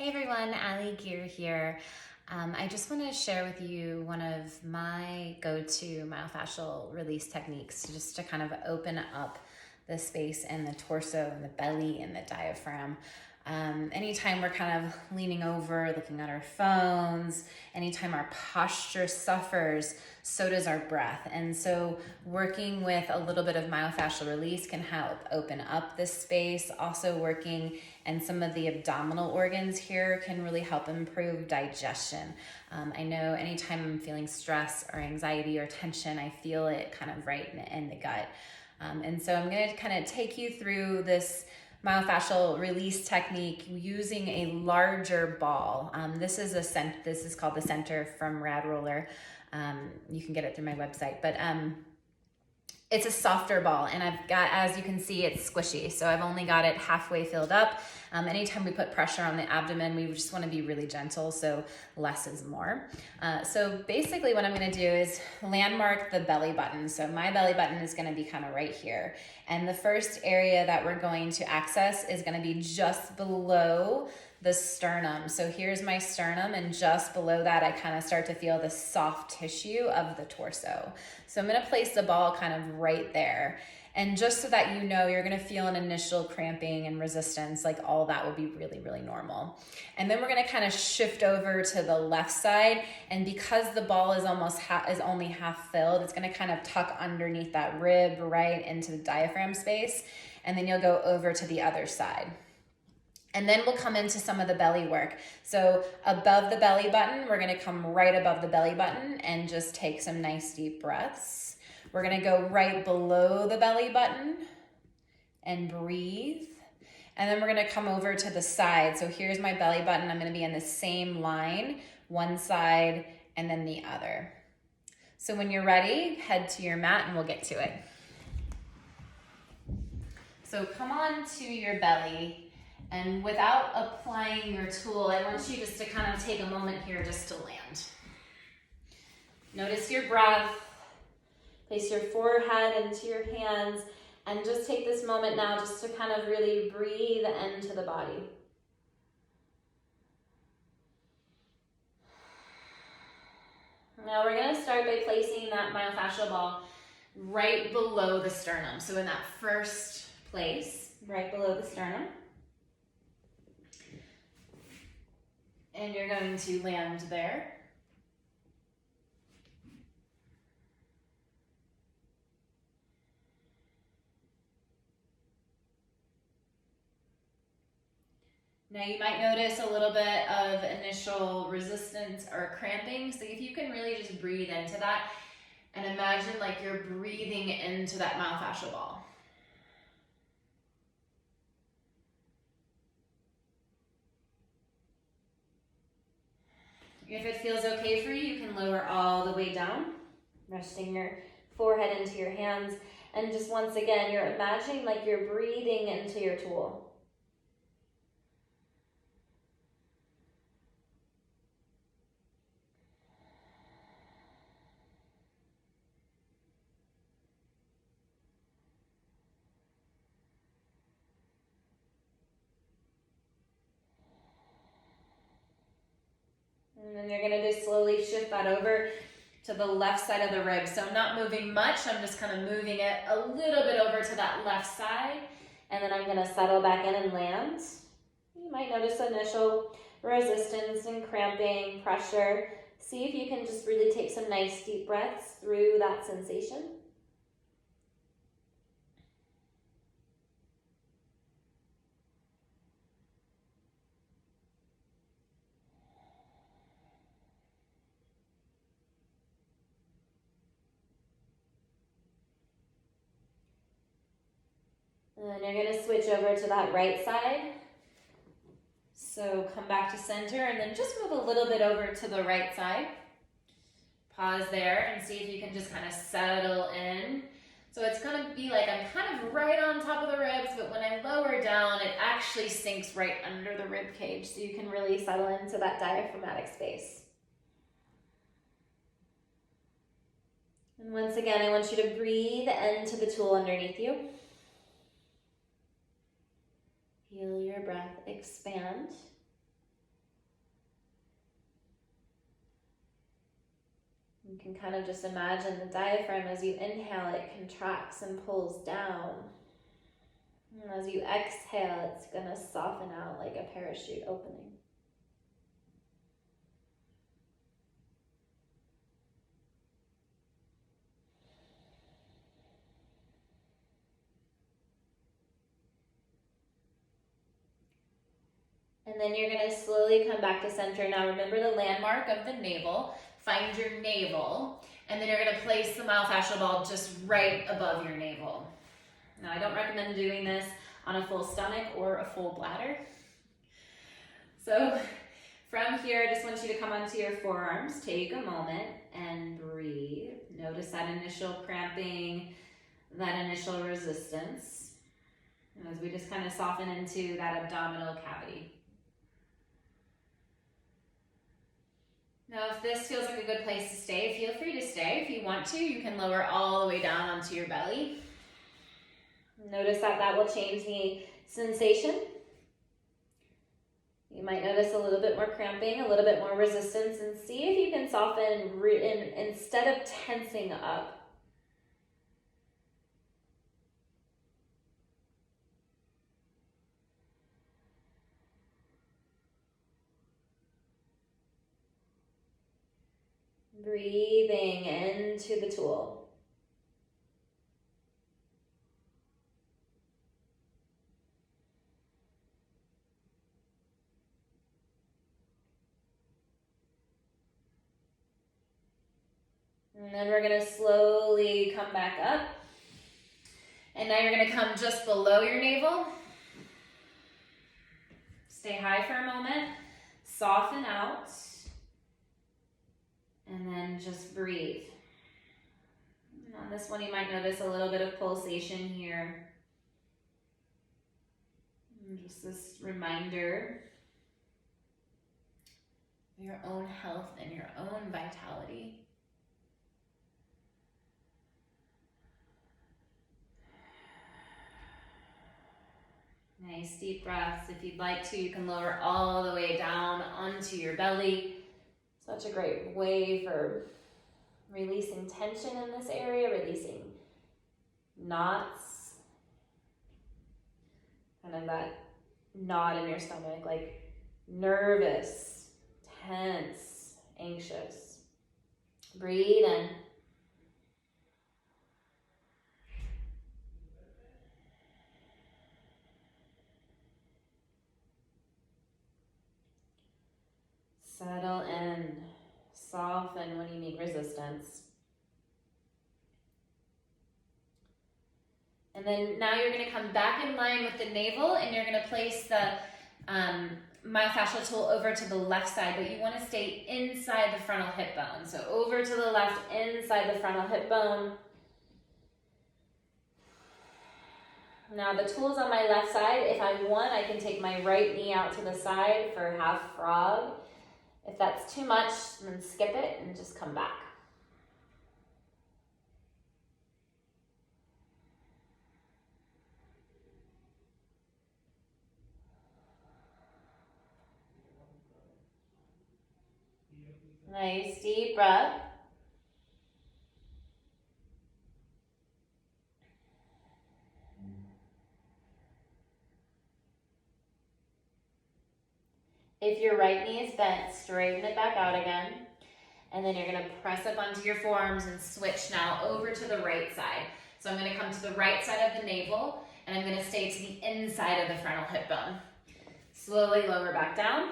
Hey everyone, Ali Gear here. I just want to share with you one of my go-to myofascial release techniques just to kind of open up the space in the torso and the belly and the diaphragm. Anytime we're kind of leaning over, looking at our phones, anytime our posture suffers, so does our breath. And so working with a little bit of myofascial release can help open up this space. Also working and some of the abdominal organs here can really help improve digestion. I know anytime I'm feeling stress or anxiety or tension, I feel it kind of right in the gut. And so I'm going to kind of take you through this myofascial release technique using a larger ball. This is called the Center from Rad Roller. You can get it through my website, but it's a softer ball, and I've got, as you can see, it's squishy. So I've only got it halfway filled up. Anytime we put pressure on the abdomen, we just want to be really gentle, so less is more. So basically what I'm going to do is landmark the belly button. So my belly button is going to be kind of right here. And the first area that we're going to access is going to be just below the sternum. So here's my sternum, and just below that I kind of start to feel the soft tissue of the torso. So I'm going to place the ball kind of right there. And just so that you know, you're going to feel an initial cramping and resistance, like all that will be really, really normal. And then we're going to kind of shift over to the left side, and because the ball is only half filled, it's going to kind of tuck underneath that rib right into the diaphragm space, and then you'll go over to the other side. And then we'll come into some of the belly work. So above the belly button, we're gonna come right above the belly button and just take some nice deep breaths. We're gonna go right below the belly button and breathe. And then we're gonna come over to the side. So here's my belly button. I'm gonna be in the same line, one side and then the other. So when you're ready, head to your mat and we'll get to it. So come on to your belly. And without applying your tool, I want you just to kind of take a moment here just to land. Notice your breath. Place your forehead into your hands and just take this moment now just to kind of really breathe into the body. Now we're going to start by placing that myofascial ball right below the sternum. So in that first place, right below the sternum. And you're going to land there. Now you might notice a little bit of initial resistance or cramping. So if you can really just breathe into that and imagine like you're breathing into that myofascial ball. If it feels okay for you, you can lower all the way down, resting your forehead into your hands. And just once again, you're imagining like you're breathing into your tool. And then you're going to just slowly shift that over to the left side of the rib. So I'm not moving much. I'm just kind of moving it a little bit over to that left side. And then I'm going to settle back in and land. You might notice initial resistance and cramping, pressure. See if you can just really take some nice deep breaths through that sensation. And you're going to switch over to that right side. So come back to center and then just move a little bit over to the right side. Pause there and see if you can just kind of settle in. So it's going to be like I'm kind of right on top of the ribs, but when I lower down, it actually sinks right under the rib cage. So you can really settle into that diaphragmatic space. And once again, I want you to breathe into the tool underneath you. Feel your breath expand. You can kind of just imagine the diaphragm as you inhale, it contracts and pulls down. And as you exhale, it's going to soften out like a parachute opening. And then you're going to slowly come back to center. Now remember the landmark of the navel. Find your navel. And then you're going to place the myofascial ball just right above your navel. Now I don't recommend doing this on a full stomach or a full bladder. So from here, I just want you to come onto your forearms. Take a moment and breathe. Notice that initial cramping, that initial resistance. As we just kind of soften into that abdominal cavity. Now, if this feels like a good place to stay, feel free to stay. If you want to, you can lower all the way down onto your belly. Notice that that will change the sensation. You might notice a little bit more cramping, a little bit more resistance, and see if you can soften instead of tensing up. Breathing into the tool. And then we're going to slowly come back up. And now you're going to come just below your navel. Stay high for a moment. Soften out. And then just breathe. And on this one, you might notice a little bit of pulsation here. And just this reminder of your own health and your own vitality. Nice deep breaths. If you'd like to, you can lower all the way down onto your belly. Such a great way for releasing tension in this area, releasing knots. Kind of that knot in your stomach, like nervous, tense, anxious. Breathe in. Settle in, soften when you need resistance. And then now you're going to come back in line with the navel and you're going to place the myofascial tool over to the left side, but you want to stay inside the frontal hip bone. So over to the left, inside the frontal hip bone. Now the tool's on my left side. If I want, I can take my right knee out to the side for half frog. If that's too much, then skip it and just come back. Nice deep breath. If your right knee is bent, straighten it back out again. And then you're going to press up onto your forearms and switch now over to the right side. So I'm going to come to the right side of the navel and I'm going to stay to the inside of the frontal hip bone. Slowly lower back down.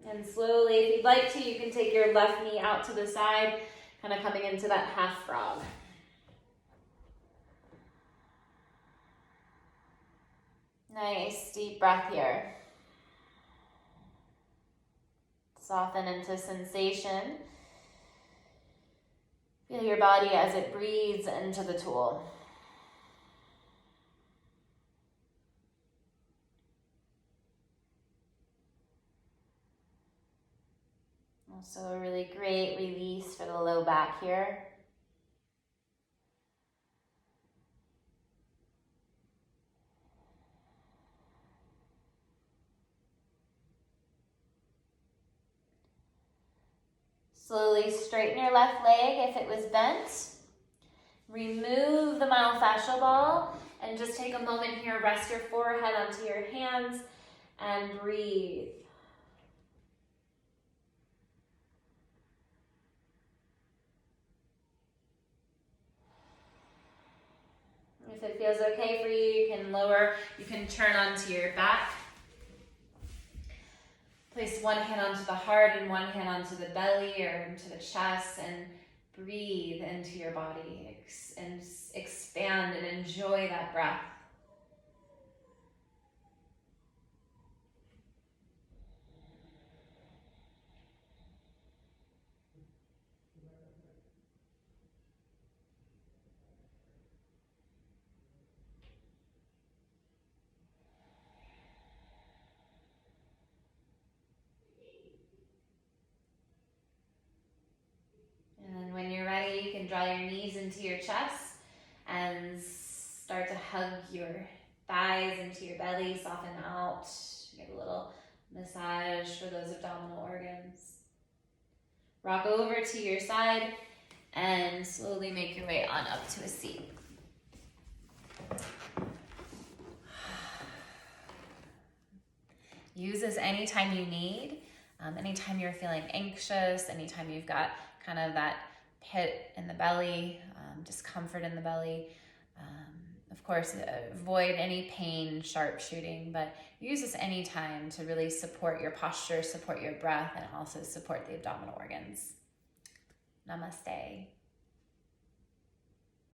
And slowly, if you'd like to, you can take your left knee out to the side, kind of coming into that half frog. Nice, deep breath here. Soften into sensation. Feel your body as it breathes into the tool. Also a really great release for the low back here. Slowly straighten your left leg if it was bent. Remove the myofascial ball and just take a moment here, rest your forehead onto your hands and breathe. If it feels okay for you, you can turn onto your back. Place one hand onto the heart and one hand onto the belly or into the chest, and breathe into your body and expand and enjoy that breath. And when you're ready, you can draw your knees into your chest and start to hug your thighs into your belly, soften out, get a little massage for those abdominal organs. Rock over to your side and slowly make your way on up to a seat. Use this anytime you need, anytime you're feeling anxious, anytime you've got kind of that pit in the belly, discomfort in the belly. Of course, avoid any pain, sharp shooting, but use this anytime to really support your posture, support your breath, and also support the abdominal organs. Namaste.